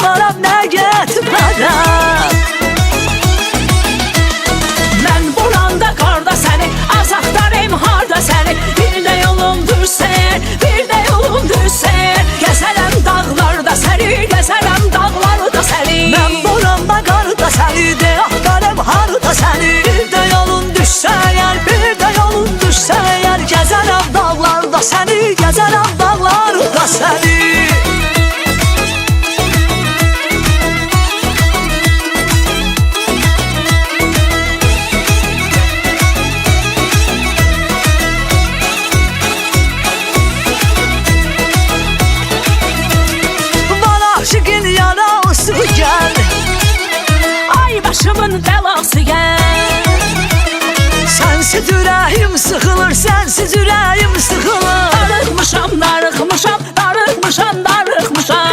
Aparam nə getmərəm. Mən buranda qarda səni, azaqdarım harda səni. Bir də yolum düşsər, bir də yolum düşsər. Gəzərəm dağlarda səni, gəzərəm dağlarda səni. Mən buranda qarda səni, de axtarım harda səni. Bir də yolun düşsə əgər, bir də yolun düşsə əgər. Gəzərəm dağlarda səni, gəzərəm dağlarda səni. Aşıqın yarası gəl, Ay başımın bəlası gəl. sənsiz ürəyim sıxılır, sənsiz ürəyim sıxılır. Darıxmışam, darıxmışam, darıxmışam, darıxmışam.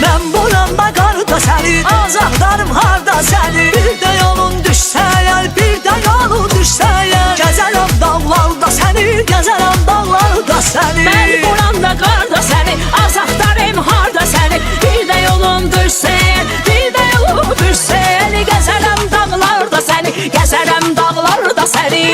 Mən buranda qarda səni, azaqdarım harda səni. Bir də yolun düşsə əgər, bir də yolun düşsə əgər. Gəzərəm dağlarda səni, gəzərəm dağlarda səni. Mən buranda qarda səni, azaqdarım harda səni. Bir də yolun düşsə, bir də yolun düşsə. Gəzərəm dağlarda səni, gəzərəm dağlarda səni.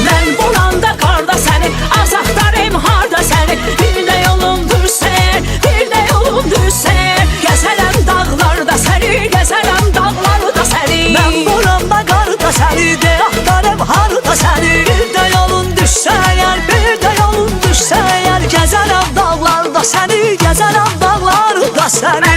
Mən buranda qarda səni, azaqdarım harda səni. Bir də yolum düşsər, bir də yolum düşsər. Gəzərəm dağlarda səni, gəzərəm dağlarda səni. Mən buranda qarda səni, de axtarım harda səni. Bir də yolun düşsə əgər, bir də yolun düşsə əgər. Gəzərəm dağlarda səni, gəzərəm dağlarda səni.